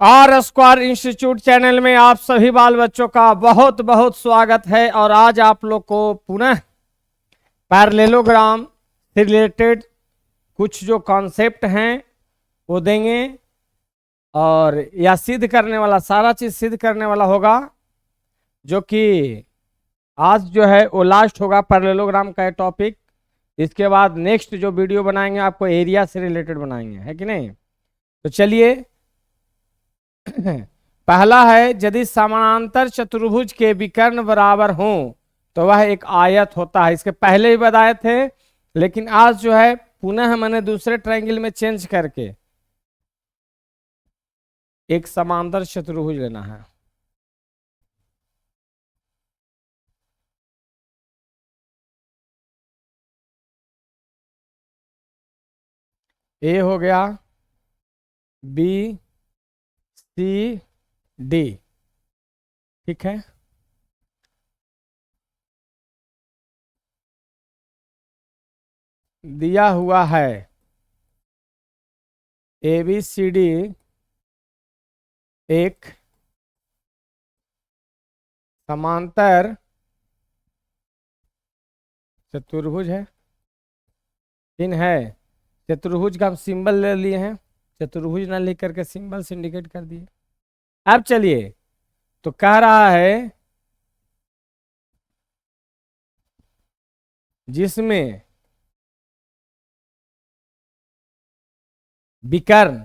Are square institute channel में आप सभी बाल बच्चों का बहुत बहुत स्वागत है। और आज आप लोग को पुनः पैरेललोग्राम से रिलेटेड कुछ जो कॉन्सेप्ट हैं वो देंगे और या सिद्ध करने वाला सारा चीज सिद्ध करने वाला होगा, जो कि आज जो है वो लास्ट होगा पैरेललोग्राम का टॉपिक। इसके बाद नेक्स्ट जो वीडियो बनाएंगे आपको एरिया से रिलेटेड बनाएंगे, है कि नहीं। तो चलिए पहला है, यदि समानांतर चतुर्भुज के विकर्ण बराबर हों तो वह एक आयत होता है। इसके पहले ही बताए थे, लेकिन आज जो है पुनः मैंने दूसरे ट्रायंगल में चेंज करके एक समांतर चतुर्भुज लेना है। ए हो गया, बी सी डी, ठीक है। दिया हुआ है ए बी सी डी एक समांतर चतुर्भुज है। इन है चतुर्भुज का हम सिंबल ले लिए हैं, चतुर्भुज ना लिख करके सिंबल से इंडिकेट कर दिए। अब चलिए, तो कह रहा है जिसमें विकर्ण,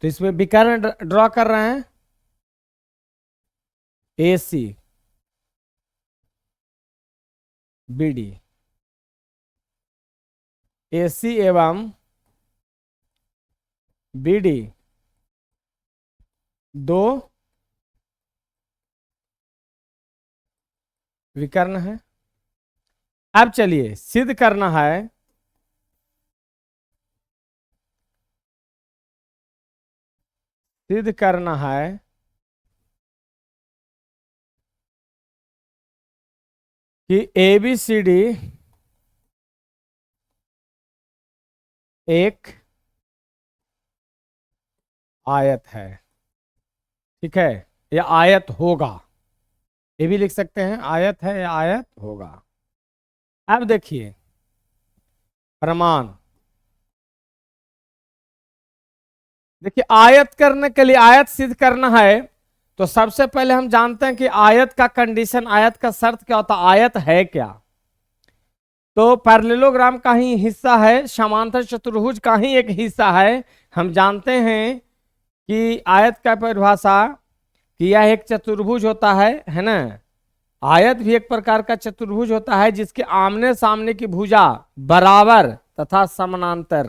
तो इसमें विकर्ण ड्रॉ कर रहे हैं ए सी बी डी, ए सी एवं बी डी दो विकर्ण है। अब चलिए सिद्ध करना है कि ए बी सी डी एक आयत है, ठीक है, या आयत होगा। ये भी लिख सकते हैं आयत है या आयत होगा। अब देखिए प्रमाण, देखिए आयत करने के लिए, आयत सिद्ध करना है तो सबसे पहले हम जानते हैं कि आयत का कंडीशन, आयत का शर्त क्या होता है, आयत है क्या। तो पैरेललोग्राम का ही हिस्सा है, समांतर चतुर्भुज का ही एक हिस्सा है। हम जानते हैं कि आयत का परिभाषा कि यह एक चतुर्भुज होता है ना। आयत भी एक प्रकार का चतुर्भुज होता है जिसके आमने सामने की भुजा बराबर तथा समानांतर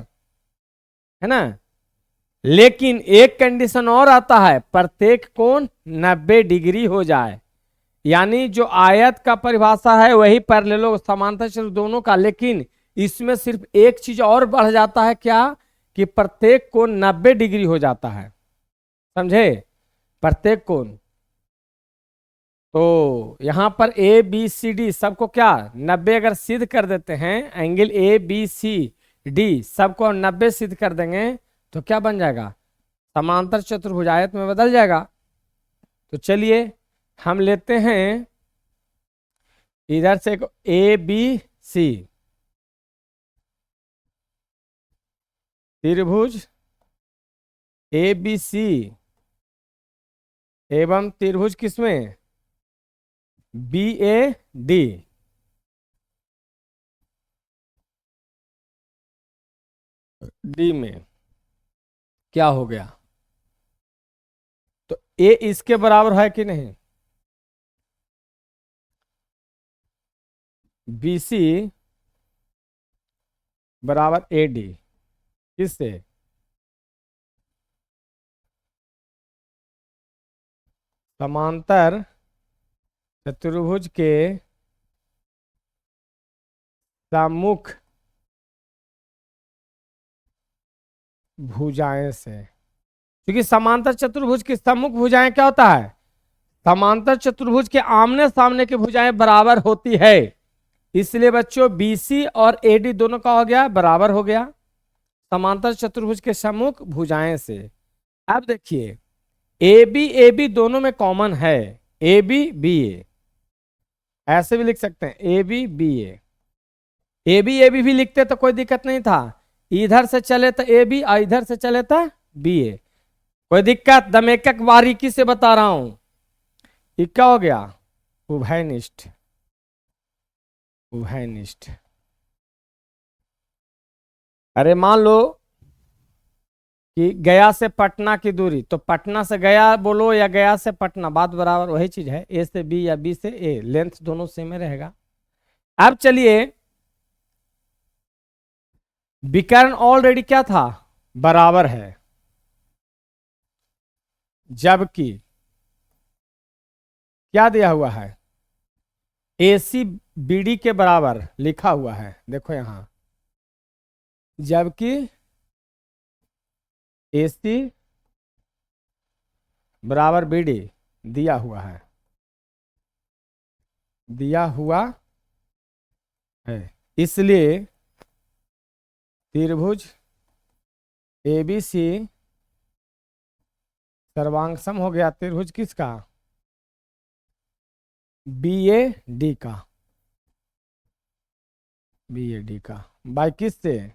है ना। लेकिन एक कंडीशन और आता है, प्रत्येक कोण 90 डिग्री हो जाए। यानी जो आयत का परिभाषा है वही पैरेलल समांतर चतुर्भुज दोनों का, लेकिन इसमें सिर्फ एक चीज और बढ़ जाता है, क्या कि प्रत्येक कोण 90 डिग्री हो जाता है, समझे, प्रत्येक कोण। तो यहां पर ए बी सी डी सबको क्या 90 अगर सिद्ध कर देते हैं, angle A B C D सबको 90 सिद्ध कर देंगे तो क्या बन जाएगा, समांतर चतुर्भुज आयत में बदल जाएगा। तो चलिए हम लेते हैं इधर से ए बी सी त्रिभुज ए बी सी एवं त्रिभुज किसमें, बी ए डी। डी में क्या हो गया, तो ए इसके बराबर है कि नहीं, बी सी बराबर ए डी, किससे, समांतर चतुर्भुज के सम्मुख भुजाएं से। क्योंकि समांतर चतुर्भुज की सम्मुख भुजाएं क्या होता है, समांतर चतुर्भुज के आमने सामने की भुजाएं बराबर होती है। इसलिए बच्चों बीसी और एडी दोनों का हो गया बराबर हो गया समांतर चतुर्भुज के सम्मुख भुजाएं से। अब देखिए ए बी दोनों में कॉमन है, ए बी बी ए, ऐसे भी लिख सकते हैं ए बी बी ए भी लिखते तो कोई दिक्कत नहीं था, इधर से चले तो ए बी और इधर से चले तो बी ए, कोई दिक्कत? दमेकक बारीकी से बता रहा हूं। ये क्या हो गया? उभयनिष्ठ, उभयनिष्ठ। अरे मान लो कि गया से पटना की दूरी, तो पटना से गया बोलो या गया से पटना, बात बराबर वही चीज है, ए से बी या बी से ए, लेंथ दोनों सेम रहेगा। अब चलिए, विकर्ण ऑलरेडी क्या था? बराबर है, जबकि क्या दिया हुआ है? AC BD के बराबर लिखा हुआ है, देखो यहां, जबकि AC बराबर BD दिया हुआ है, दिया हुआ है, इसलिए त्रिभुज ABC सर्वांग सम हो गया त्रिभुज किसका? BAD का, BAD का, बाई किससे?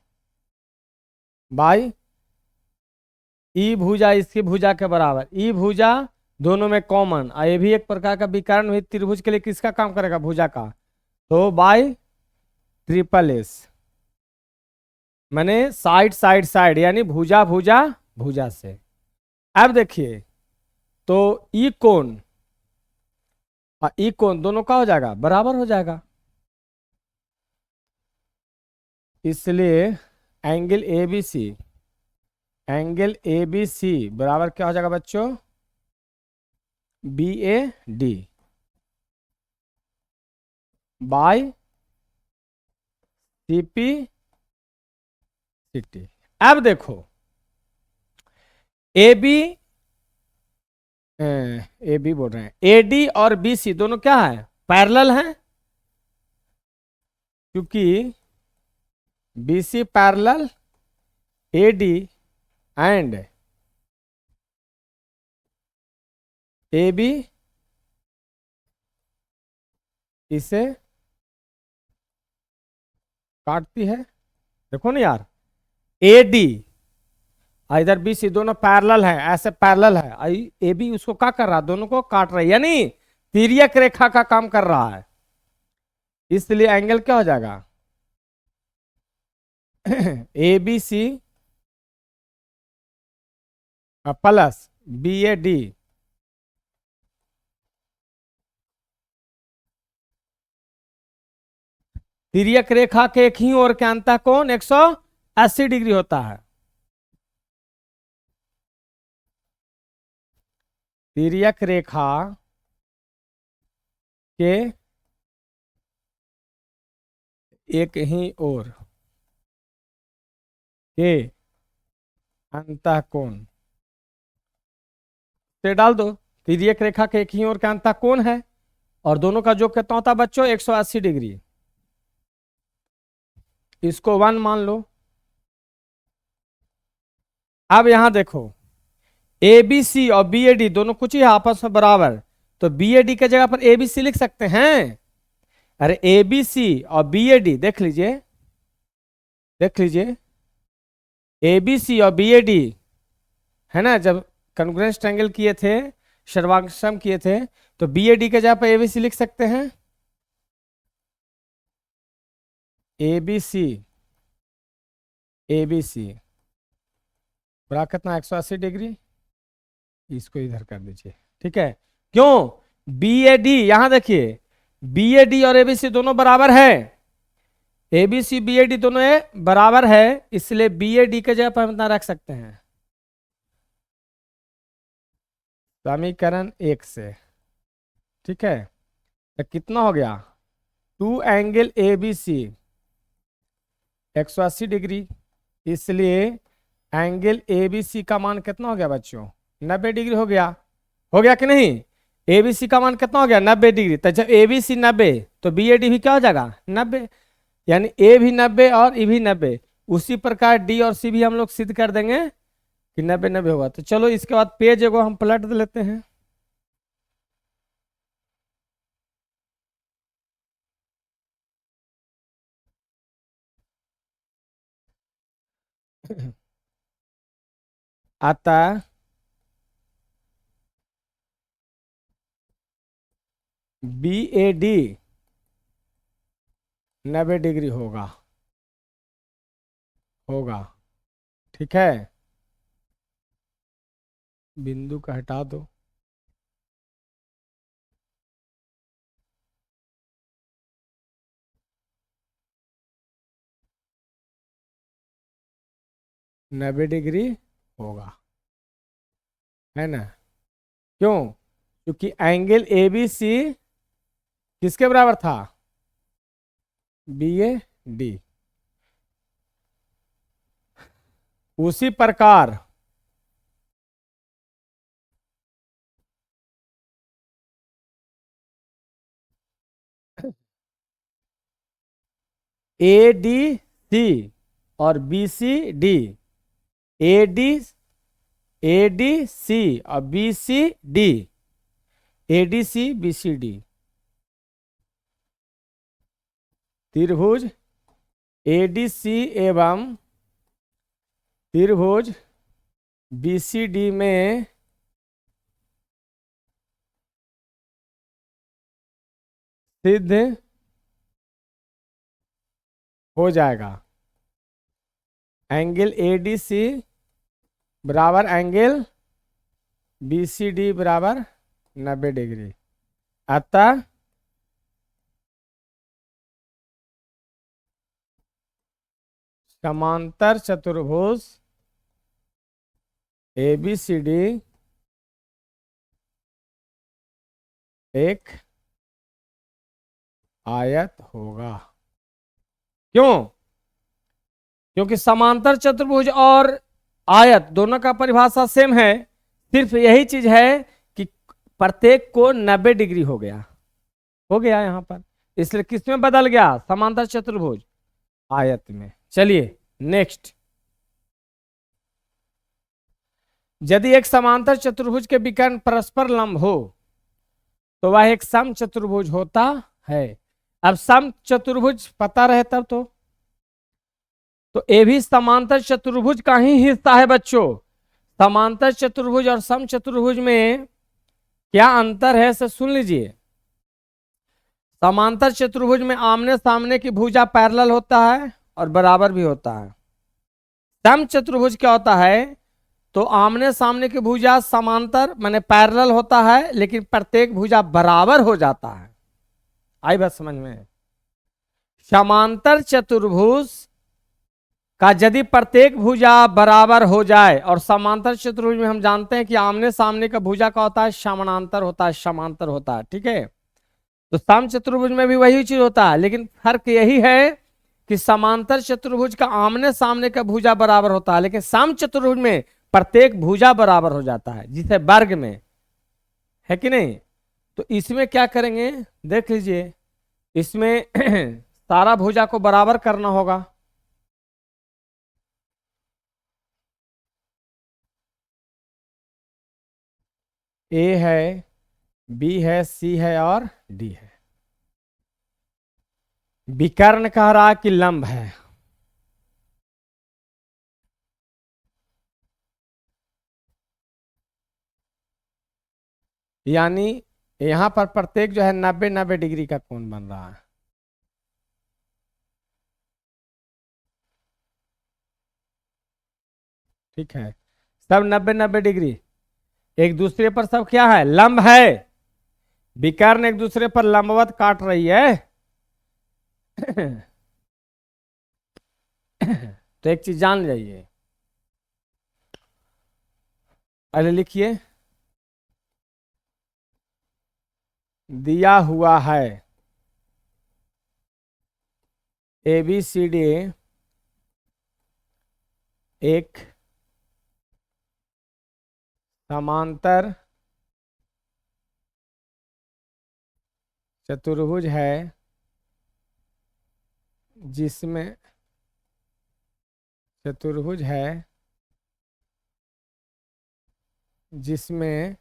बाई ई भुजा इसकी भुजा के बराबर, ई भुजा दोनों में कॉमन, ये भी एक प्रकार का विकर्ण हुई त्रिभुज के लिए किसका काम करेगा? भुजा का, तो बाई ट्रिपल एस, माने साइड साइड साइड, यानी भुजा भुजा भुजा से। अब देखिए, तो ई कोण और ई कोण दोनों का हो जाएगा? बराबर हो जाएगा, इसलिए एंगल ABC, एंगल ABC बराबर क्या हो जाएगा बच्चों? BAD by CPCT। अब देखो, AB बोल रहे हैं, AD और BC दोनों क्या है? पैरेलल हैं, क्योंकि BC parallel AD and AB इसे काटती है। देखो ना यार, AD इधर BC दोनों पैरेलल हैं, ऐसे पैरेलल है, AB उसको क्या कर रहा है? दोनों को काट रहा है, यानी तिर्यक रेखा का काम कर रहा है, इसलिए एंगल क्या हो जाएगा? ABC प्लस BAD तिर्यक रेखा के एक ही ओर के अंतः कोण 180 डिग्री होता है। तिर्यक रेखा के एक ही ओर के अंतः कोण से डाल दो, तिर्यक रेखा के एक ही ओर का अंतः कोण है, और दोनों का योग कितना होता है बच्चों? 180 डिग्री। इसको 1 मान लो। अब यहां देखो, ABC और BAD दोनों कुछ ही आपस में बराबर, तो BAD के जगह पर ABC लिख सकते हैं। अरे ABC और BAD देख लीजिए, देख लीजिए, ABC और BAD है ना, जब कॉन्ग्रुएंस ट्रायंगल किए थे, सर्वांगसम किए थे, तो BAD के जगह पर ABC लिख सकते हैं। ABC बराबर कितना? 180 डिग्री। इसको इधर कर दीजिए, ठीक है? क्यों? BAD, यहां देखिए, BAD और ABC दोनों बराबर है, ABC BAD दोनों बराबर है, इसलिए BAD के जगह पर हम इतना रख सकते हैं, समीकरण 1 से, ठीक है? तो कितना हो गया? 2 एंगल ABC 180 डिग्री, इसलिए एंगल ABC का मान कितना हो गया बच्चों? 90 डिग्री हो गया, हो गया कि नहीं? ABC का मान कितना हो गया? 90 डिग्री। तो जब ABC 90 तो BAD भी क्या हो जाएगा? 90, यानी A भी 90 और E भी 90। उसी प्रकार D और C भी हम लोग सिद्ध कर देंगे कि 90 90 होगा। तो चलो इसके बाद पेज एगो हम पलट लेते हैं। आता BAD 90 डिग्री होगा, होगा, ठीक है। बिंदु का हटा दो। नब्बे डिग्री होगा, है ना। क्यों? क्योंकि एंगल ABC किसके बराबर था? BAD। उसी प्रकार ADC और BCD, ADC और BCD, ADC BCD त्रिभुज ADC एवं त्रिभुज BCD में सिद्ध हो जाएगा। एंगल ADC बराबर एंगल BCD बराबर 90 डिग्री। अतः समांतर चतुर्भुज ABCD एक आयत होगा। क्यों? क्योंकि समांतर चतुर्भुज और आयत दोनों का परिभाषा सेम है, सिर्फ यही चीज है कि प्रत्येक को 90 डिग्री हो गया, हो गया यहां पर। इसलिए किसमें बदल गया? समांतर चतुर्भुज आयत में। चलिए नेक्स्ट। यदि एक समांतर चतुर्भुज के विकर्ण परस्पर लंब हो तो वह एक सम चतुर्भुज होता है। अब सम चतुर्भुज पता रहे तब तो ये भी समांतर चतुर्भुज का ही हिस्सा है बच्चों। समांतर चतुर्भुज और सम चतुर्भुज में क्या अंतर है इसे सुन लीजिए। समांतर चतुर्भुज में आमने सामने की भुजा पैरेलल होता है और बराबर भी होता है। सम चतुर्भुज क्या होता है? तो आमने सामने की भुजा समांतर माने पैरेलल होता है, लेकिन प्रत्येक भुजा बराबर हो जाता है। आई बात समझ में? समांतर चतुर्भुज का यदि प्रत्येक भुजा बराबर हो जाए, और समांतर चतुर्भुज में हम जानते हैं कि आमने सामने का भुजा का होता है समानांतर होता है, समांतर होता है, ठीक है। तो सम चतुर्भुज में भी वही चीज होता है, लेकिन फर्क यही है कि समांतर चतुर्भुज का आमने सामने का भुजा बराबर होता है, लेकिन सम चतुर्भुज में प्रत्येक भुजा बराबर हो जाता है, जिसे वर्ग में, है कि नहीं। तो इसमें क्या करेंगे देख लीजिए। इसमें सारा भुजा को बराबर करना होगा। ए है, बी है, सी है और डी है। विकर्ण कह रहा कि लंब है। यानी यहां पर प्रत्येक जो है 90 90 डिग्री का कोण बन रहा है। ठीक है, सब 90 90 डिग्री एक दूसरे पर सब क्या है? लंब है। विकर्ण एक दूसरे पर लंबवत काट रही है। तो एक चीज जान जाइए, पहले लिखिए। दिया हुआ है ABCD एक समांतर चतुर्भुज है जिसमें चतुर्भुज है जिसमें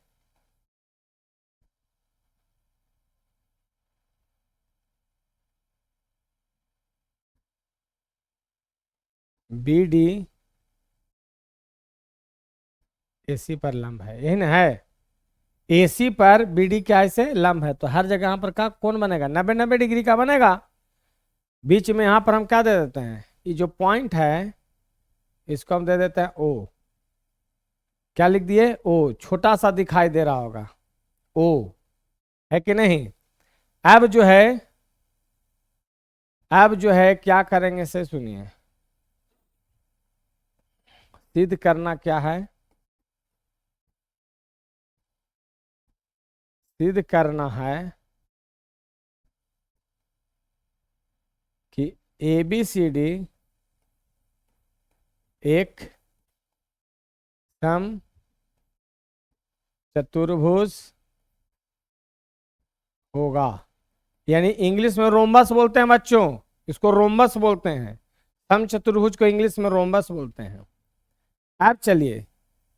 बी डी AC पर लंब है, यही ना है। AC पर BD क्या ऐसे लंब है, तो हर जगह यहाँ पर का कौन बनेगा, 90 डिग्री का बनेगा। बीच में यहाँ पर हम क्या दे देते हैं, ये जो पॉइंट है इसको हम दे देते हैं O। क्या लिख दिए, O, छोटा सा दिखाई दे रहा होगा O, है कि नहीं। अब जो है क्या करेंगे से सुनिए, सिद्ध करना क्या है, सिद्ध करना है कि ABCD एक सम चतुर्भुज होगा। यानी इंग्लिश में रोम्बस बोलते हैं बच्चों, इसको रोम्बस बोलते हैं, सम चतुर्भुज को इंग्लिश में रोम्बस बोलते हैं। अब चलिए,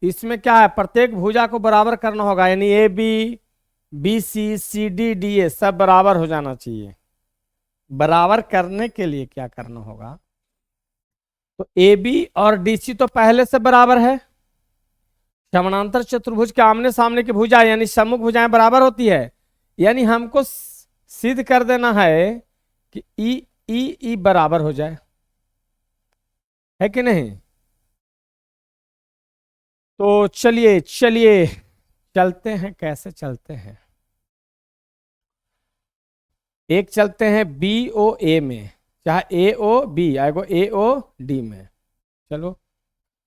इसमें क्या है, प्रत्येक भुजा को बराबर करना होगा, यानी AB BC CD DA सब बराबर हो जाना चाहिए। बराबर करने के लिए क्या करना होगा, तो AB और DC तो पहले से बराबर है। समानांतर चतुर्भुज के आमने सामने की भुजा यानी सम्मुख भुजाएं बराबर होती है, यानी हमको सिद्ध कर देना है कि ई बराबर हो जाए, है कि नहीं। तो चलिए चलते हैं, कैसे चलते हैं, एक चलते हैं BOA में, चाहे AOB आएगो AOD में। चलो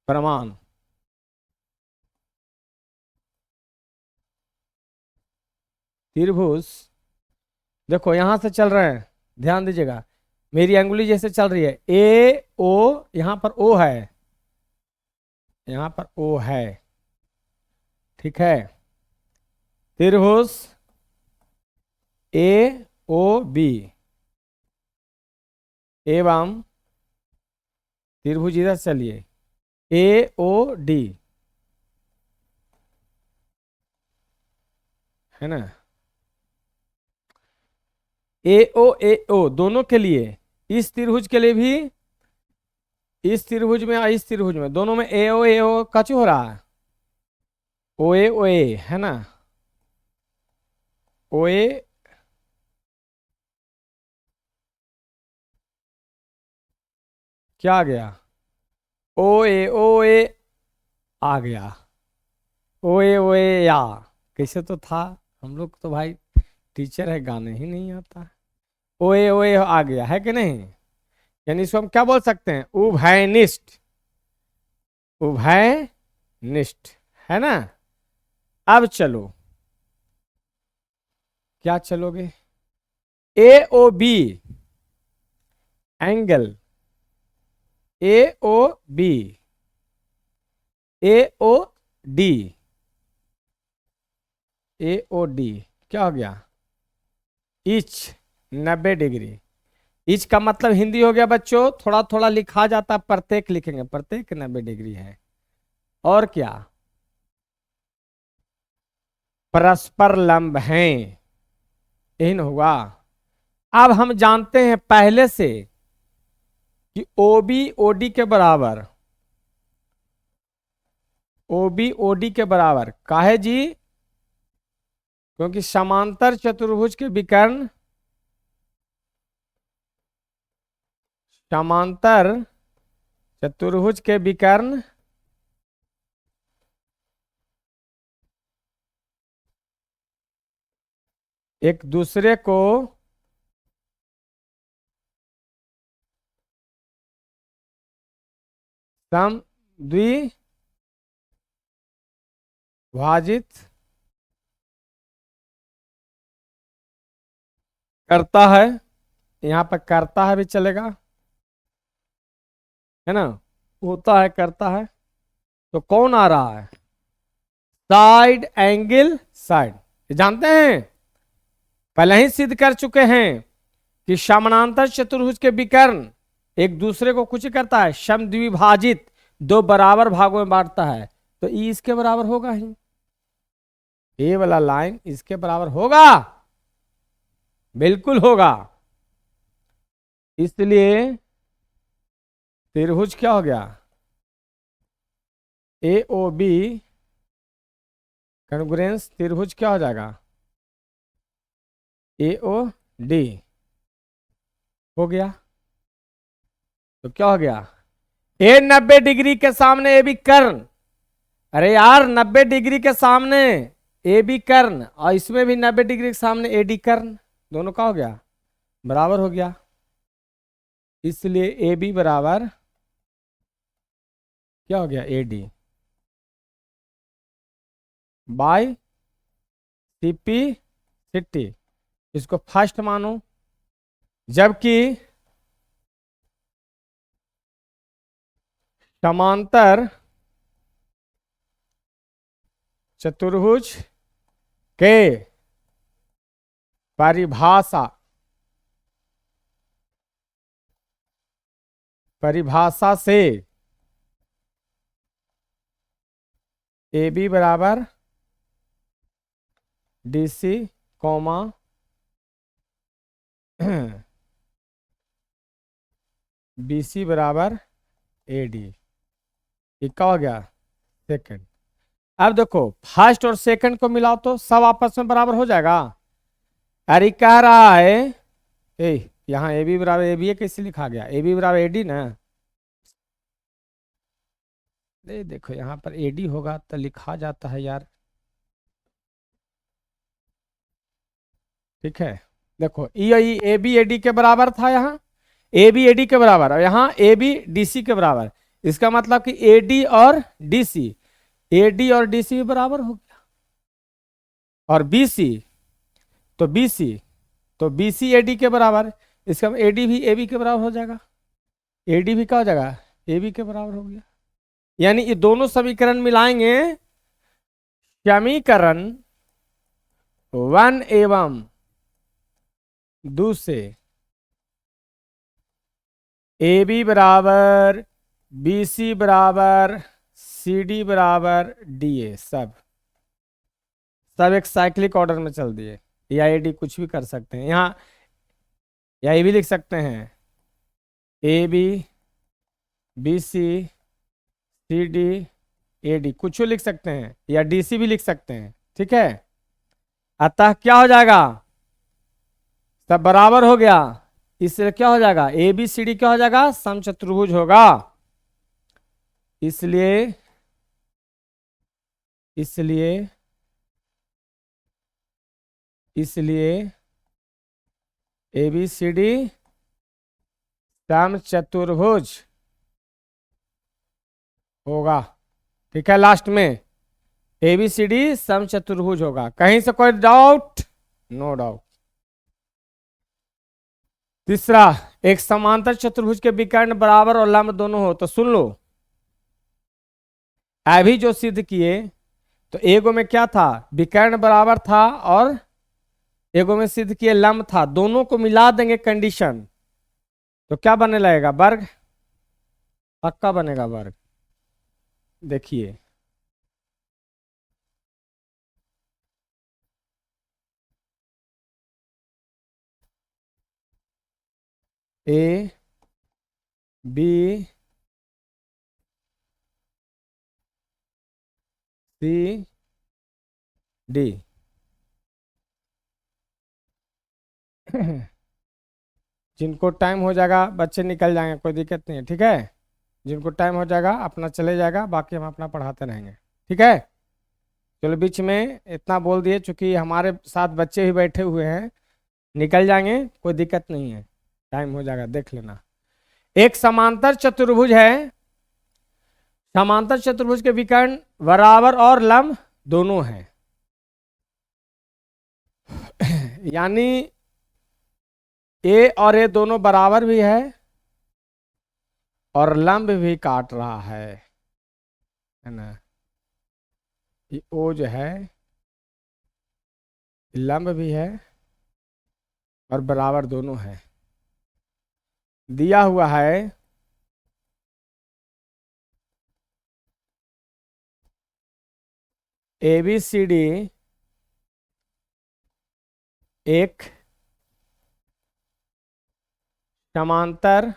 प्रमाण, त्रिभुज, देखो यहां से चल रहे हैं, ध्यान दीजिएगा, मेरी अंगुली जैसे चल रही है, AO, यहां पर O है, यहां पर O है, ठीक है। त्रिभुज AOB एवं त्रिभुज इधर चलिए AOD, है ना। AO दोनों के लिए, इस त्रिभुज के लिए भी, इस त्रिभुज में और इस त्रिभुज में, दोनों में AO कचू हो रहा है, OA है ना, OA क्या आ गया, OA आ गया, OA या कैसे तो था, हम लोग तो भाई टीचर है, गाने ही नहीं आता। OA आ गया, है कि नहीं। यानी इसको हम क्या बोल सकते हैं, उभयनिष्ठ, उभयनिष्ठ, है ना। अब चलो, क्या चलोगे, AOB एंगल, AOB AOD क्या हो गया, इच 90 डिग्री। इच का मतलब हिंदी हो गया बच्चों, थोड़ा थोड़ा लिखा जाता, प्रत्येक लिखेंगे, प्रत्येक 90 डिग्री है। और क्या, परस्पर लंब हैं, यही न हुआ। अब हम जानते हैं पहले से कि OB OD के बराबर, OB OD के बराबर काहे जी, क्योंकि समांतर चतुर्भुज के विकर्ण, समांतर चतुर्भुज के विकर्ण एक दूसरे को द्विभाजित करता है, यहां पर करता है भी चलेगा, है ना, होता है करता है, तो कौन आ रहा है, साइड एंगल साइड, जानते हैं पहले ही सिद्ध कर चुके हैं कि समानांतर चतुर्भुज के विकर्ण एक दूसरे को कुछ करता है, समद्विभाजित, दो बराबर भागों में बांटता है, तो ई इसके बराबर होगा ही, ए वाला लाइन इसके बराबर होगा, बिल्कुल होगा। इसलिए त्रिभुज क्या हो गया, ए ओ बी कॉन्ग्रुएंस त्रिभुज क्या हो जाएगा, ए ओ डी हो गया। तो क्या हो गया, ए 90 डिग्री के सामने ए बी कर्ण, अरे यार 90 डिग्री के सामने ए बी कर्ण और इसमें भी 90 डिग्री के सामने ए डी कर्ण, दोनों का हो गया बराबर हो गया। इसलिए ए बी बराबर क्या हो गया, A D by C P C T, इसको फर्स्ट मानो। जबकि समांतर चतुर्भुज के परिभाषा से ए बी बराबर D C comma B C बराबर ए डी, ये क्या हो गया सेकंड। अब देखो फर्स्ट और सेकंड को मिलाओ तो सब आपस में बराबर हो जाएगा। अरे कह रहा है यहाँ ए बी बराबर ए बी कैसे लिखा गया, ए बी बराबर ए डी ना, देखो यहाँ पर ए डी होगा तो लिखा जाता है यार, ठीक है। देखो ये ए बी ए डी के बराबर था, यहाँ ए बी ए डी के बराबर और यहाँ ए बी डी सी के बराबर। इसका मतलब कि ए डी और डी सी, ए डी और डी सी बराबर हो गया। और बी सी तो बी सी तो बी सी ए डी के बराबर, इसका ए डी भी ए बी के बराबर हो जाएगा, ए डी भी क्या हो जाएगा ए बी के बराबर हो गया। यानी ये दोनों समीकरण मिलाएंगे, समीकरण 1 एवं 2 से ए बी बराबर बी सी बराबर सी डी बराबर डी ए, सब एक साइक्लिक ऑर्डर में चल दिए, या ए डी कुछ भी कर सकते हैं यहाँ, या ये भी लिख सकते हैं A B B C C D A D, कुछ भी लिख सकते हैं, या डी सी भी लिख सकते हैं, ठीक है। अतः क्या हो जाएगा, सब बराबर हो गया, इसलिए क्या हो जाएगा ए बी सी डी क्या हो जाएगा समचतुर्भुज होगा। इसलिए इसलिए इसलिए ए बी सी डी समचतुर्भुज होगा, ठीक है। लास्ट में ए बी सी डी समचतुर्भुज होगा, कहीं से कोई डाउट, नो डाउट। तीसरा, एक समांतर चतुर्भुज के विकर्ण बराबर और लंब दोनों हो, तो सुन लो अभी जो सिद्ध किए, तो एगो में क्या था विकर्ण बराबर था और एगो में सिद्ध किए लंब था, दोनों को मिला देंगे कंडीशन तो क्या बनने लगेगा वर्ग, पक्का बनेगा वर्ग। देखिए ए बी सी डी जिनको टाइम हो जाएगा बच्चे निकल जाएंगे, कोई दिक्कत नहीं है, ठीक है। जिनको टाइम हो जाएगा अपना चले जाएगा, बाकी हम अपना पढ़ाते रहेंगे, ठीक है। चलो बीच में इतना बोल दिए, चूंकि हमारे साथ बच्चे भी बैठे हुए हैं, निकल जाएंगे कोई दिक्कत नहीं है, टाइम हो जाएगा देख लेना। एक समांतर चतुर्भुज है, समांतर चतुर्भुज के विकर्ण बराबर और लंब दोनों हैं, यानी ए और ए दोनों बराबर भी है और लंब भी काट रहा है ना। ये ओ जो है लंब भी है और बराबर दोनों है, दिया हुआ है ए बी सी डी एक समांतर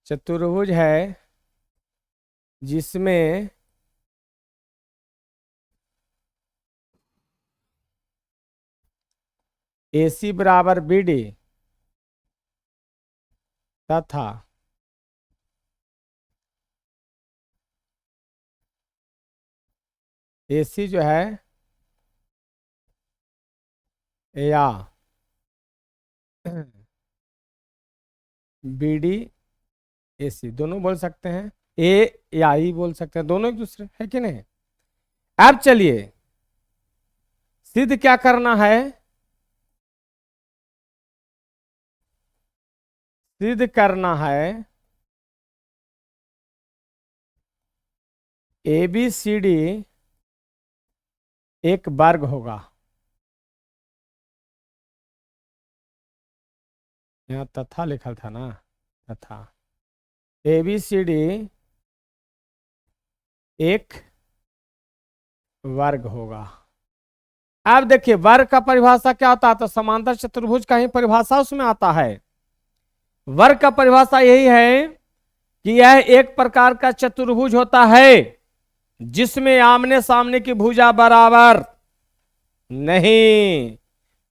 चतुर्भुज है जिसमें AC बराबर BD तथा AC जो है या BD AC दोनों बोल सकते हैं, ए या ई बोल सकते हैं, दोनों एक दूसरे, है कि नहीं। अब चलिए सिद्ध क्या करना है, सिद्ध करना है ABCD एक वर्ग होगा। यहाँ तथा लिखा था ना, तथा ABCD एक वर्ग होगा। अब देखिए वर्ग का परिभाषा क्या होता है, तो समांतर चतुर्भुज का ही परिभाषा उसमें आता है। वर्ग का परिभाषा यही है कि यह एक प्रकार का चतुर्भुज होता है जिसमें आमने सामने की भुजा बराबर नहीं,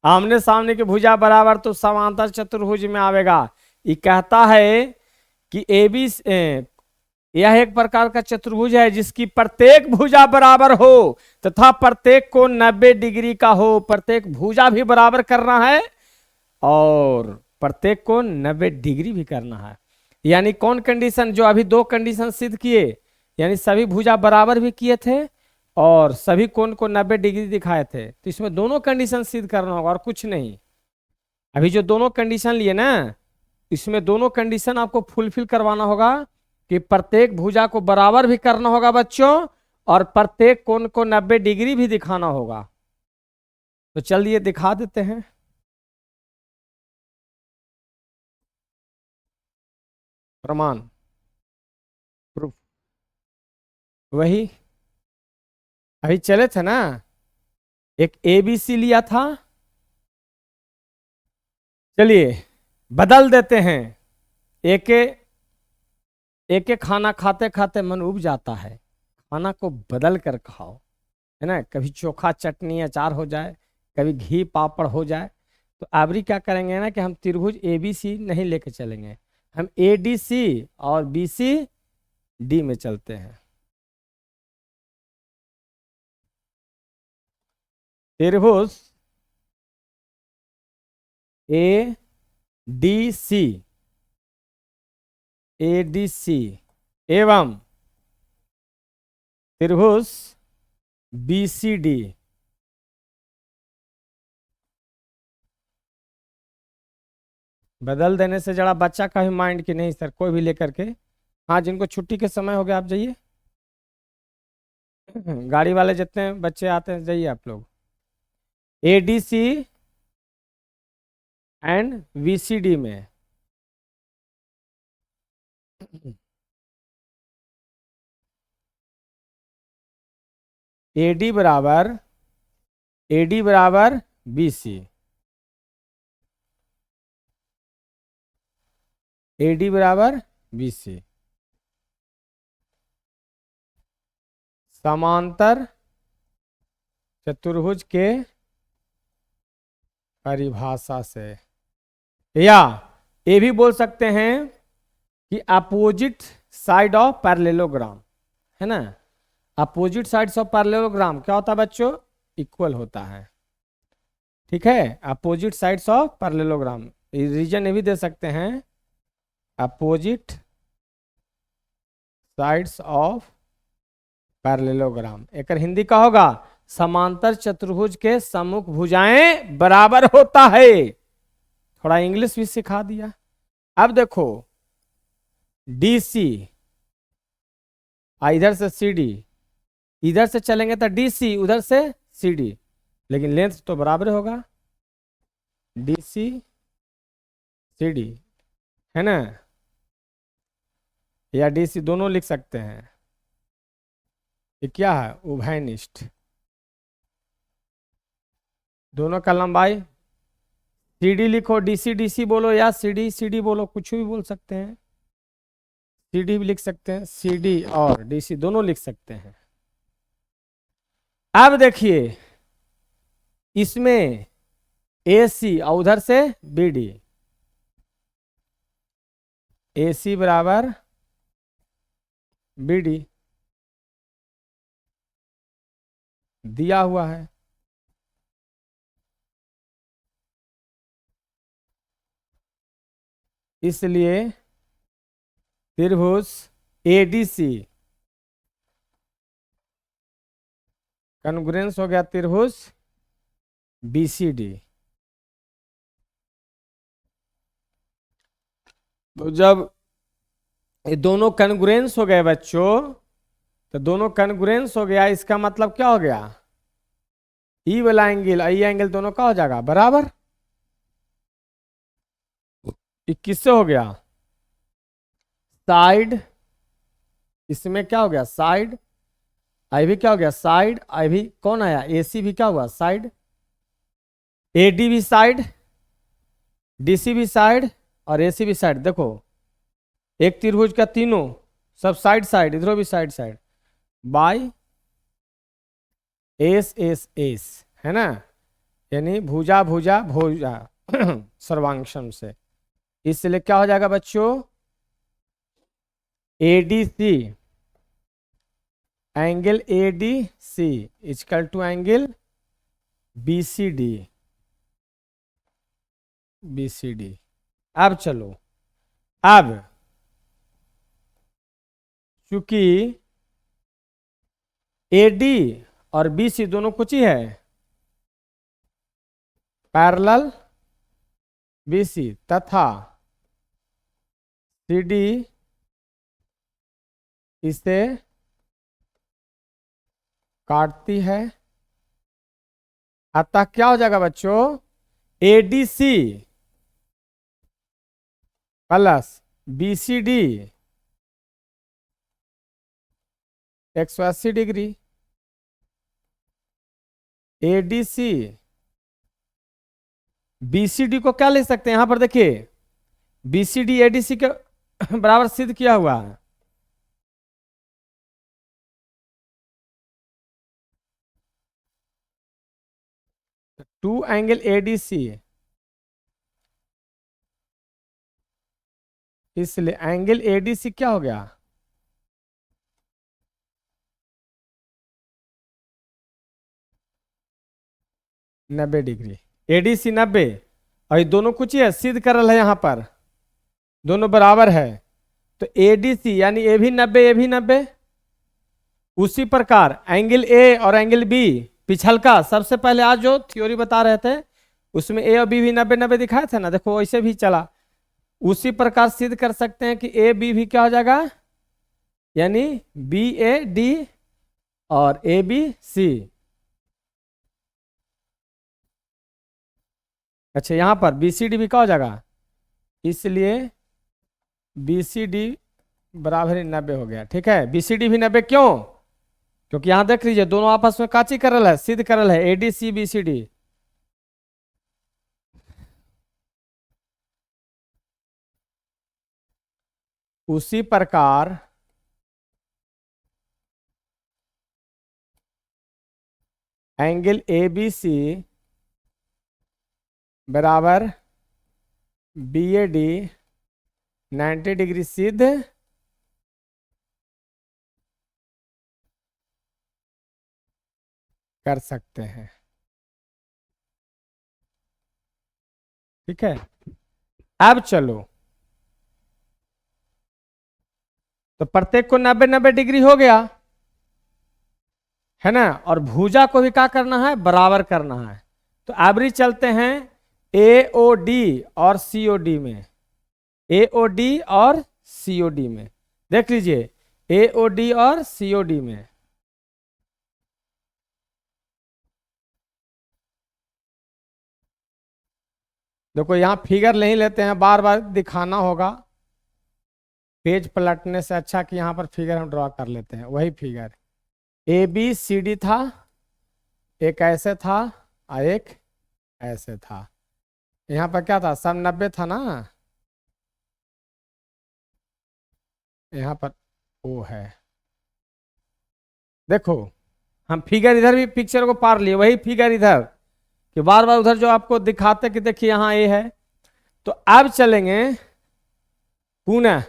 आमने सामने की भुजा बराबर तो समांतर चतुर्भुज में आवेगा। ये कहता है कि यह एक प्रकार का चतुर्भुज है जिसकी प्रत्येक भुजा बराबर हो तथा प्रत्येक को 90 डिग्री का हो। प्रत्येक भुजा भी बराबर करना है और प्रत्येक को 90 डिग्री भी करना है। यानी कौन कंडीशन, जो अभी दो कंडीशन सिद्ध किए, यानी सभी भुजा बराबर भी किए थे और सभी कोण को 90 डिग्री दिखाए थे, तो इसमें दोनों कंडीशन सिद्ध करना होगा और कुछ नहीं। अभी जो दोनों कंडीशन लिए ना, इसमें दोनों कंडीशन आपको फुलफिल करवाना होगा कि प्रत्येक भुजा को बराबर भी करना होगा बच्चों और प्रत्येक कोण को 90 डिग्री भी दिखाना होगा। तो चलिए दिखा देते हैं। प्रमाण, प्रूफ, वही अभी चले थे ना, एक ABC लिया था, चलिए बदल देते हैं। एक एक खाना खाते खाते मन उब जाता है, खाना को बदल कर खाओ, है ना। कभी चोखा चटनी अचार हो जाए, कभी घी पापड़ हो जाए। तो अबरी क्या करेंगे ना कि हम त्रिभुज ABC नहीं लेके चलेंगे, हम ADC और BCD में चलते हैं। त्रिभुज ADC एवं त्रिभुज BCD बदल देने से जरा बच्चा का भी माइंड कि नहीं सर, कोई भी लेकर के, हाँ जिनको छुट्टी के समय हो गया आप जाइए, गाड़ी वाले जितने बच्चे आते हैं जाइए आप लोग। ADC एंड VCD में AD बराबर BC, AD बराबर BC समांतर चतुर्भुज के परिभाषा से, या ये भी बोल सकते हैं कि अपोजिट साइड ऑफ पैरेललोग्राम, है ना। अपोजिट साइड्स ऑफ पैरेललोग्राम क्या होता है बच्चों, इक्वल होता है, ठीक है। Opposite sides of parallelogram, reason ये भी दे सकते हैं, अपोजिट साइड्स ऑफ पैरेललोग्राम। एक हिंदी का होगा समांतर चतुर्भुज के सम्मुख भुजाएं बराबर होता है। थोड़ा इंग्लिश भी सिखा दिया। अब देखो DC, इधर से CD, इधर से चलेंगे तो DC, उधर से CD, लेकिन लेंथ तो बराबर होगा, DC CD, है ना, या DC दोनों लिख सकते हैं। ये क्या है, उभयनिष्ठ। दोनों का लंबाई। CD लिखो, DC DC बोलो या CD CD बोलो, कुछ भी बोल सकते हैं। CD भी लिख सकते हैं, CD और DC दोनों लिख सकते हैं। अब देखिए इसमें AC और उधर से BD, AC बराबर BD दिया हुआ है। इसलिए त्रिभुज ADC कॉन्ग्रुएंस हो गया त्रिभुज BCD। तो जब ये दोनों कॉन्ग्रुएंस हो गए बच्चों, तो दोनों कॉन्ग्रुएंस हो गया, इसका मतलब क्या हो गया, ई वाला एंगल आई एंगल दोनों का हो जाएगा बराबर। 21 से हो गया साइड, इसमें क्या हो गया साइड, आई भी क्या हो गया साइड, आई भी कौन आया AC भी क्या हुआ साइड, AD भी साइड, DC भी साइड और AC भी साइड। देखो एक त्रिभुज का तीनों सब साइड साइड, इधरों भी साइड साइड, बाई एस है ना, यानी भुजा भुजा भुजा सर्वांगसम से। इसलिए क्या हो जाएगा बच्चों, ADC angle ADC equal to angle BCD। अब चलो, अब चूंकि AD और BC दोनों कुछ ही है, पैरेलल BC तथा CD इसे काटती है, अतः क्या हो जाएगा बच्चों, ADC plus BCD 180 degree, ADC BCD को क्या ले सकते हैं, यहां पर देखिए BCD ADC के बराबर सिद्ध किया हुआ है। टू एंगल ADC, इसलिए एंगल ADC क्या हो गया, नब्बे डिग्री, ADC 90, और ये दोनों कुछ ही है, सिद्ध करल है यहां पर दोनों बराबर है, तो ADC यानी ये भी 90 ये भी 90। उसी प्रकार एंगल A और एंगल B पिछल का, सबसे पहले आज जो थ्योरी बता रहे थे उसमें A और B भी 90 90 दिखाए थे ना, देखो वैसे भी चला। उसी प्रकार सिद्ध कर सकते हैं कि AB भी क्या हो जाएगा, यानी BAD और ABC। अच्छा यहां पर BCD भी क्या हो जाएगा, इसलिए BCD बराबर 90 हो गया। ठीक है, BCD भी 90 क्यों, क्योंकि यहां देख लीजिए दोनों आपस में काची करल है, सिद्ध करल है, ADC BCD। उसी प्रकार एंगल ABC बराबर BAD 90 डिग्री सिद्ध कर सकते हैं। ठीक है, अब चलो, तो प्रत्येक को 90 90 डिग्री हो गया है ना, और भुजा को भी क्या करना है, बराबर करना है। तो एवरेज चलते हैं AOD और COD में, AOD और COD में, देख लीजिए AOD और COD में। देखो यहां फिगर नहीं लेते हैं, बार बार दिखाना होगा, पेज पलटने से अच्छा कि यहां पर फिगर हम ड्रॉ कर लेते हैं। वही फिगर ABCD था, एक ऐसे था और एक ऐसे था। यहाँ पर क्या था, सम 90 था ना, यहाँ पर ओ है। देखो हम फिगर इधर भी पिक्चर को पार लिए, वही फिगर इधर कि बार बार उधर जो आपको दिखाते कि देखिए यहाँ ए है। तो अब चलेंगे पुनः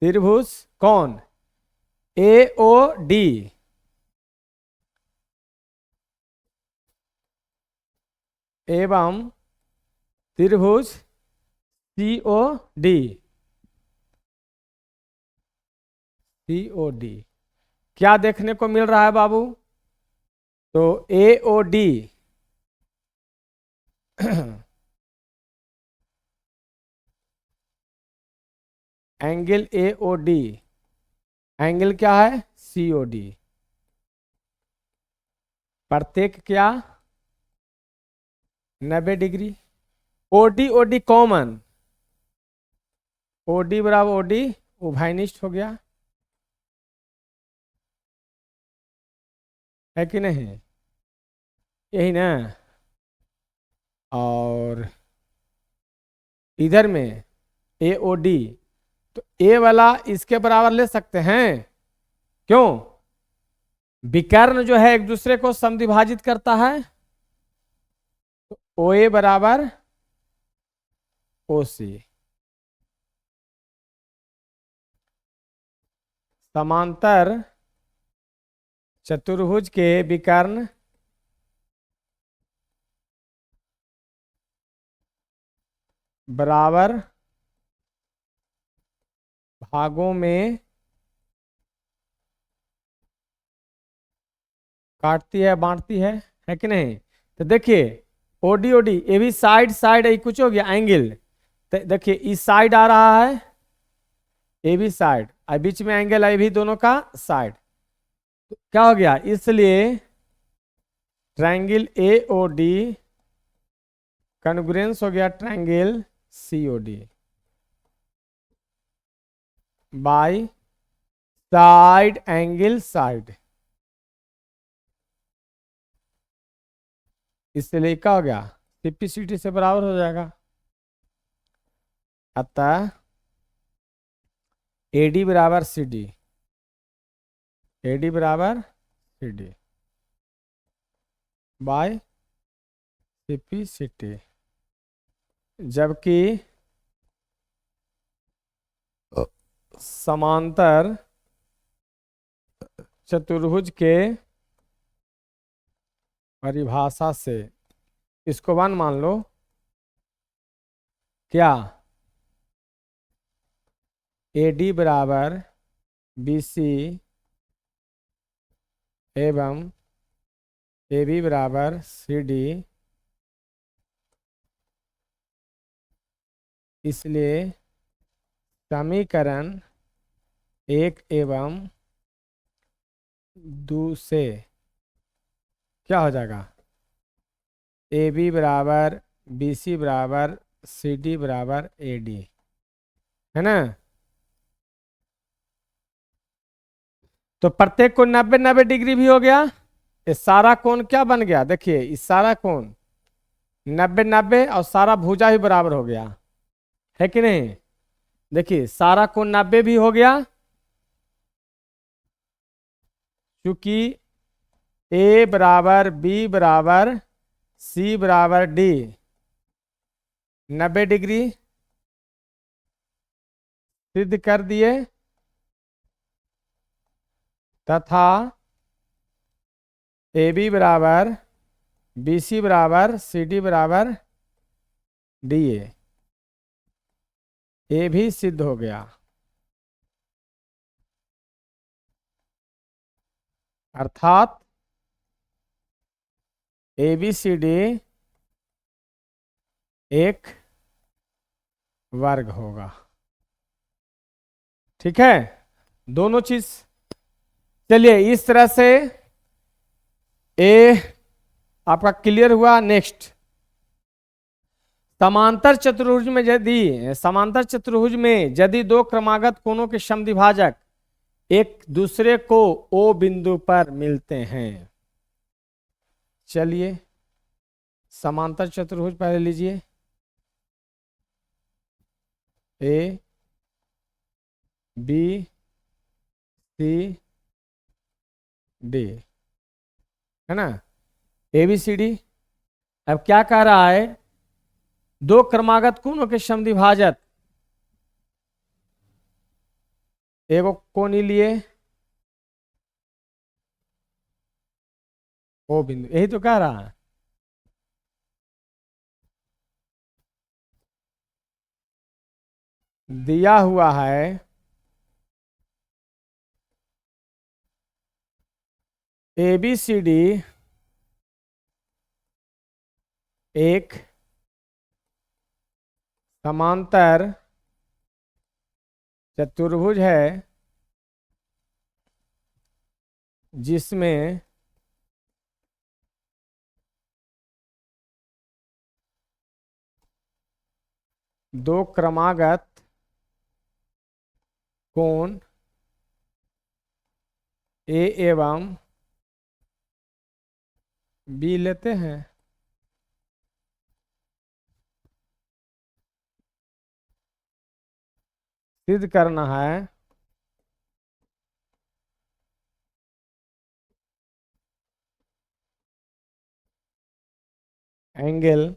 त्रिभुज कौन, ए ओ डी एवं त्रिभुज सी ओ डी, सी ओ डी क्या देखने को मिल रहा है बाबू, तो A O D angle A O D, angle क्या है सी ओ डी, प्रत्येक क्या 90 degree. OD OD common, OD बराबर ओडी उभयनिष्ठ हो गया, है कि नहीं, यही ना। और इधर में ए ओ डी, तो ए वाला इसके बराबर ले सकते हैं, क्यों, विकर्ण जो है एक दूसरे को समद्विभाजित करता है, तो ओ ए बराबर ओ सी, समांतर चतुर्भुज के विकर्ण बराबर भागों में काटती है बांटती है कि नहीं। तो देखिए ओडी ओडी ये भी साइड साइड कुछ हो गया एंगल, तो देखिए इस साइड आ रहा है, ये भी साइड, और बीच में एंगल है, ये भी दोनों का साइड, तो क्या हो गया, इसलिए triangle A O D congruence हो गया triangle C O D by side angle side, इसलिए क्या हो गया सिप्लिसिटी से बराबर हो जाएगा। अतः एडी बराबर सी डी, एडी बराबर सी डी बाय सिप्लिसिटी, जबकि समांतर चतुर्भुज के परिभाषा से इसको 1 मान लो, क्या ए डी बराबर बी सी एवं ए बी बराबर सी डी, इसलिए समीकरण 1 एवं 2 से क्या हो जाएगा, ए बी बराबर बी सी बराबर सी डी बराबर ए डी, है ना। तो प्रत्येक कोण 90-90 डिग्री भी हो गया, ये सारा कोण क्या बन गया, देखिए इस सारा कोण 90-90 और सारा भुजा भी बराबर हो गया, है कि नहीं। देखिए सारा कोण 90 भी हो गया, क्योंकि ए बराबर बी बराबर सी बराबर डी 90 डिग्री सिद्ध कर दिए, तथा ए बी बराबर बी सी बराबर सी डी बराबर डी ए भी सिद्ध हो गया। अर्थात ए बी सी डी एक वर्ग होगा, ठीक है, दोनों चीज। चलिए इस तरह से ए आपका क्लियर हुआ। नेक्स्ट समांतर चतुर्भुज में यदि दो क्रमागत कोणों के समद्विभाजक एक दूसरे को ओ बिंदु पर मिलते हैं, चलिए समांतर चतुर्भुज पहले लीजिए, ए बी सी डी, है ना, ए बी सी डी। अब क्या कह रहा है, दो क्रमागत कोणों के समद्विभाजक, एगो कोण लिए ओ बिंदु, यही तो कह रहा है। दिया हुआ है ए बी सी डी एक समांतर चतुर्भुज है जिसमें दो क्रमागत कोण ए एवं बी लेते हैं। सिद्ध करना है एंगल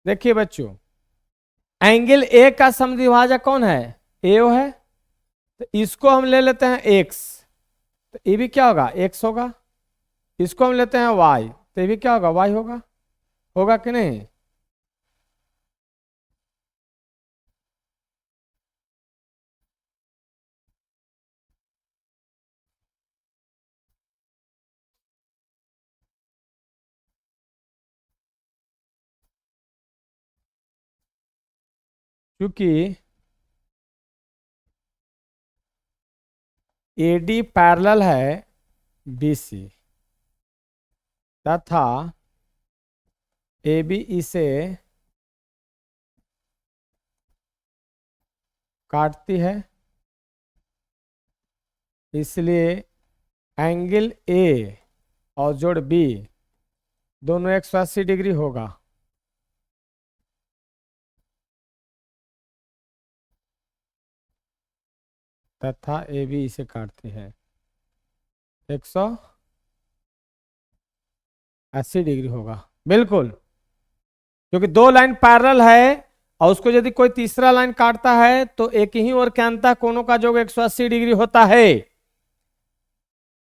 देखिए बच्चों, एंगल ए का समद्विभाजक कौन है, ए है, तो इसको हम ले लेते हैं एक्स, तो ये भी क्या होगा एक्स होगा। इसको हम लेते हैं वाई, तो ये भी क्या होगा वाई होगा, होगा कि नहीं। क्योंकि AD पैरेलल है BC तथा AB इसे काटती है, इसलिए एंगल A और जोड़ B दोनों 180 डिग्री होगा। तथा AB इसे काटती है 180 डिग्री होगा, बिल्कुल, क्योंकि दो लाइन पैरेलल है और उसको यदि कोई तीसरा लाइन काटता है तो एक ही ओर के अंतः कोणों का योग 180 डिग्री होता है।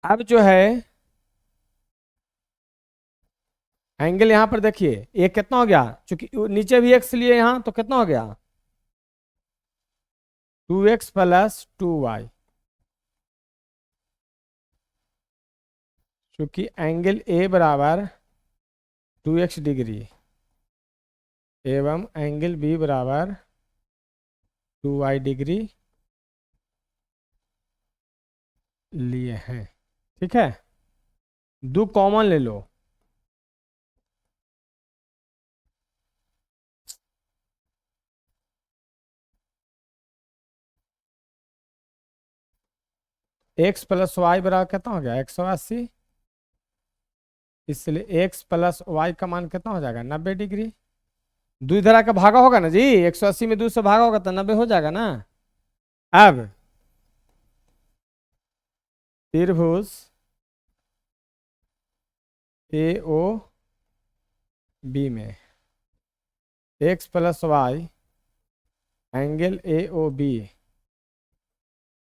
अब जो है एंगल यहां पर देखिए ये कितना हो गया, चूंकि नीचे भी एक्स लिए यहां तो कितना हो गया 2x + 2y, चूंकि एंगल A बराबर 2x डिग्री एवं एंगल B बराबर 2y डिग्री लिए हैं, ठीक है। दो कॉमन ले लो, x + y बराबर कितना हो गया 180, इसलिए x + y का मान कितना हो जाएगा 90 डिग्री। दो इधर आकर भागा होगा ना जी, 180 में 2 से भागा होगा तो 90 हो जाएगा ना। अब त्रिभुज AOB में x + y angle AOB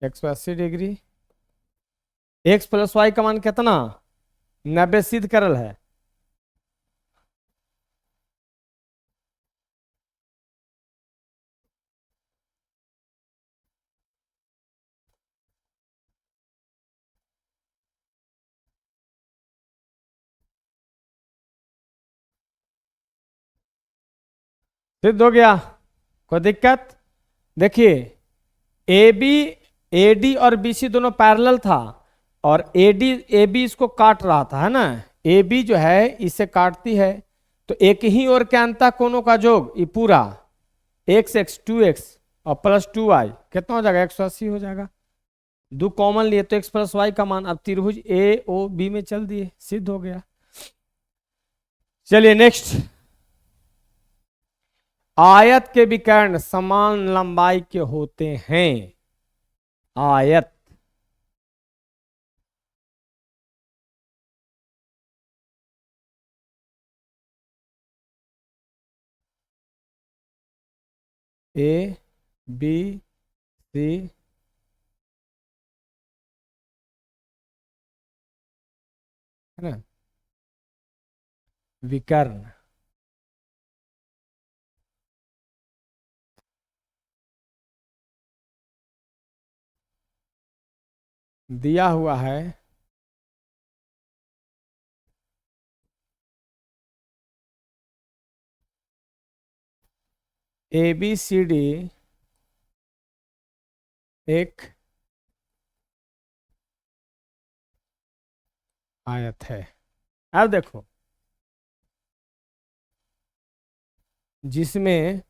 180 degree, x + y का मान कितना 90 सिद्ध करल है। सिद्ध हो गया, कोई दिक्कत। देखिए AB AD और BC दोनों पैरेलल था और AB इसको काट रहा था, है ना, AB जो है इसे काटती है, तो एक ही ओर के अंतः कोणों का योग ये पूरा x 2x और प्लस 2y कितना हो जाएगा, 180 हो जाएगा। दो कॉमन लिए तो x प्लस वाई का मान। अब त्रिभुज ए ओ बी में चल दिए, सिद्ध हो गया। चलिए नेक्स्ट, आयत के विकर्ण समान लंबाई के होते हैं। आयत ए बी सी है ना, विकर्ण दिया हुआ है ए बी सी डी एक आयत है। अब देखो, जिसमें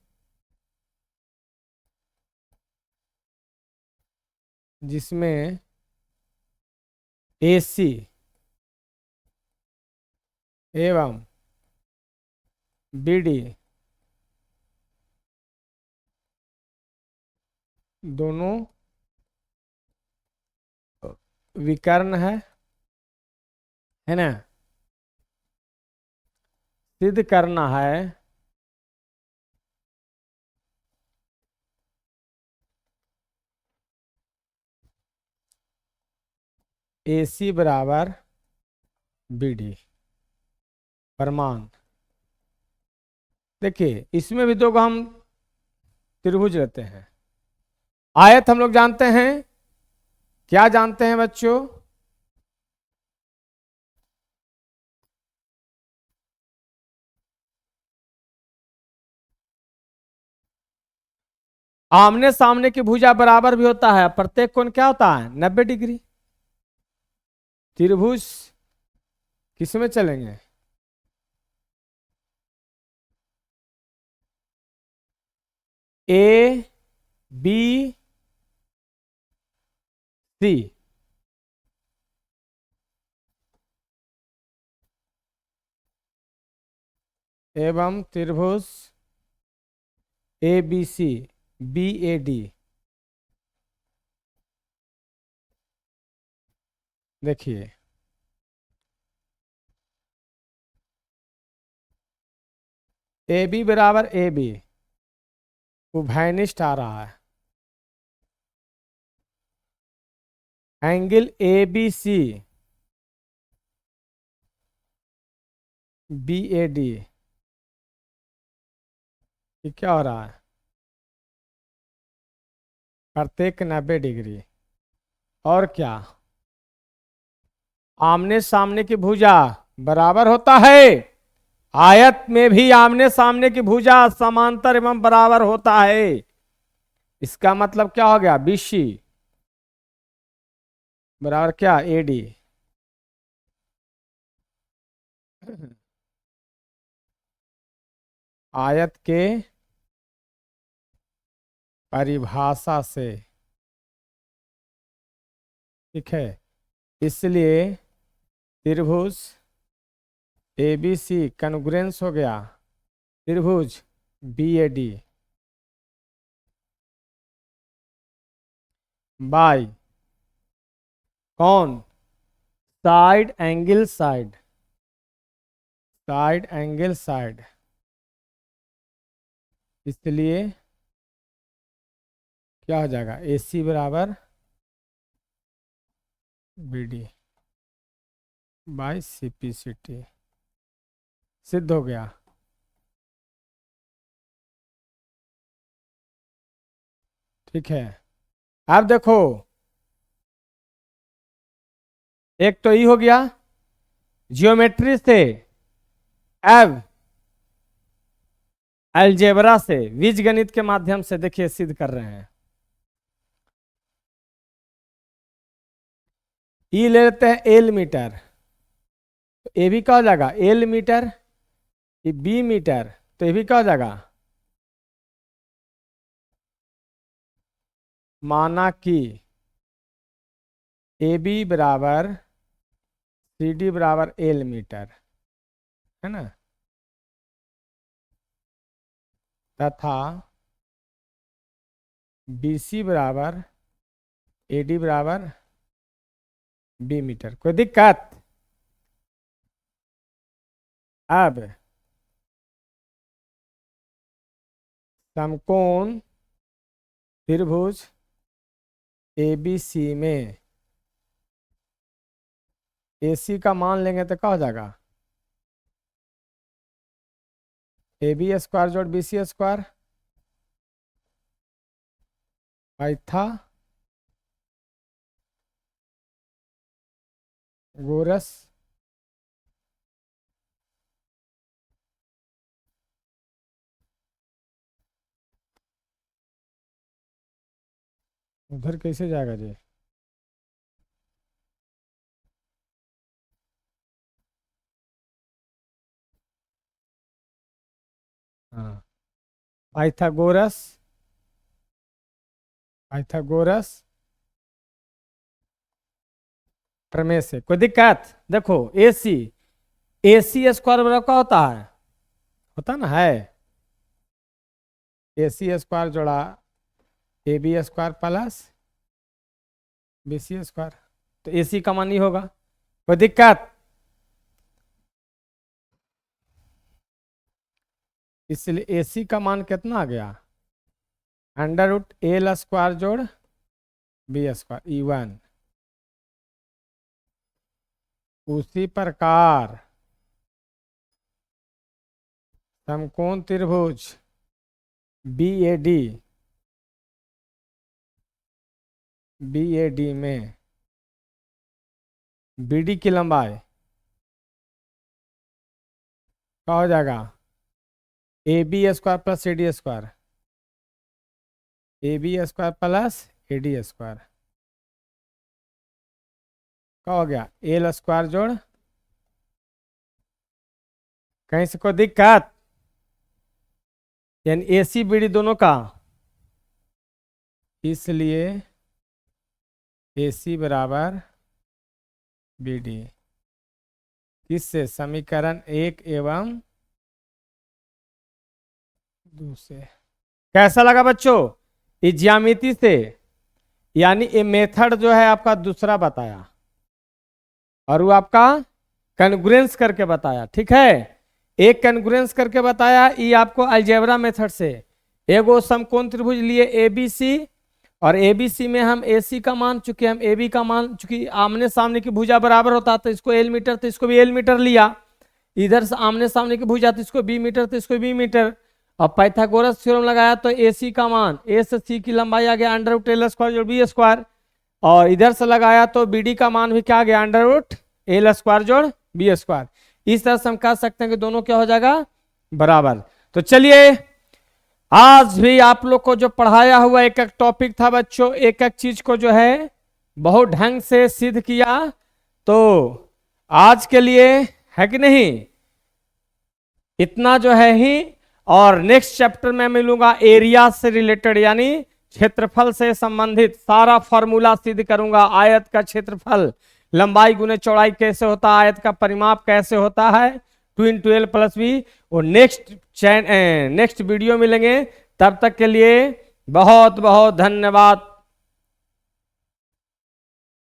जिसमें AC एवं BD दोनों विकर्ण है ना, सिद्ध करना है AC बराबर BD। प्रमाण देखिए, इसमें भी दो हम त्रिभुज रहते हैं। आयत हम लोग जानते हैं, क्या जानते हैं बच्चों, आमने सामने की भुजा बराबर भी होता है, प्रत्येक कोण क्या होता है, 90 डिग्री। त्रिभुज किसमें चलेंगे, ए बी सी एवं त्रिभुज A B C B A D. देखिए, ए बी बराबर ए बी उभयनिष्ठ आ रहा है। Angle A B C B A D क्या हो रहा है, प्रत्येक 90 डिग्री। और क्या, आमने सामने की भुजा बराबर होता है। आयत में भी आमने सामने की भुजा समांतर एवं बराबर होता है। इसका मतलब क्या हो गया, BC बराबर क्या, AD। आयत के परिभाषा से, ठीक है, इसलिए त्रिभुज ABC कॉन्ग्रुएंस हो गया त्रिभुज BAD बाय कौन, side angle side, side angle side. इसलिए क्या हो जाएगा, AC बराबर BD बाय CPCT। सिद्ध हो गया। ठीक है, अब देखो, एक तो ये हो गया जियोमेट्री से, अब अलजेब्रा से, बीजगणित के माध्यम से देखिए सिद्ध कर रहे हैं। ई ले लेते हैं L मीटर, तो ये भी क्या हो जाएगा L मीटर, ये B मीटर, तो ये भी क्या हो जाएगा माना कि AB बराबर CD बराबर L मीटर, है ना, तथा BC बराबर AD बराबर B मीटर। कोई दिक्कत? अब समकोण त्रिभुज ABC में AC का मान लेंगे तो क्या हो जाएगा? AB स्क्वायर जोड़ BC स्क्वायर पाइथा गोरस उधर कैसे जाएगा जी? हाँ, पाइथागोरस पाइथागोरस प्रमेय से। कोई दिक्कत? देखो AC AC स्क्वायर बराबर क्या होता ना है AC स्क्वायर जोड़ा AB square plus BC square, तो AC का मान ही होगा। कोई दिक्कत? इसलिए AC का मान कितना आ गया? √L स्क्वायर जोड़ B स्क्वायर E1। उसी प्रकार समकोण त्रिभुज BAD में BD की लंबाई क्या हो जाएगा? AB square plus AD square, AB square plus AD square क्या हो गया? L स्क्वायर जोड़, कहीं से कोई दिक्कत? यानी AC BD दोनों का, इसलिए AC बराबर BD। किससे? समीकरण 1 एवं 2 से। कैसा लगा बच्चों इस ज्यामिति से? यानी ये मेथड जो है आपका दूसरा बताया और वो आपका कन्ग्रुएंस करके बताया, ठीक है। एक कन्ग्रुएंस करके बताया, ये आपको अलजेब्रा मेथड से। एगो समकोण त्रिभुज लिए ABC और ABC में हम AC का मान, चूंकि हम AB का मान, चूंकि आमने सामने की भुजा बराबर होता तो इसको L मीटर, तो इसको भी L मीटर लिया। इधर से आमने सामने की भुजा तो इसको B मीटर, तो इसको B मीटर। अब पाइथागोरस थ्योरम लगाया तो AC का मान, A से C की लंबाई आ गया √L स्क्वायर जोड़ B स्क्वायर, और इधर से लगाया तो BD का मान भी क्या आ गया? √L स्क्वायर जोड़ B स्क्वायर। इस तरह से हम कह सकते हैं कि दोनों क्या हो जाएगा? बराबर। तो चलिए आज भी आप लोग को जो पढ़ाया हुआ एक एक टॉपिक था बच्चों, एक एक चीज को जो है बहुत ढंग से सिद्ध किया। तो आज के लिए है कि नहीं, इतना जो है ही। और नेक्स्ट चैप्टर में मिलूंगा एरिया से रिलेटेड, यानी क्षेत्रफल से संबंधित सारा फॉर्मूला सिद्ध करूंगा। आयत का क्षेत्रफल लंबाई गुने चौड़ाई कैसे होता है, आयत का परिमाप कैसे होता है, 2 × L + B। और नेक्स्ट वीडियो मिलेंगे, तब तक के लिए बहुत बहुत धन्यवाद।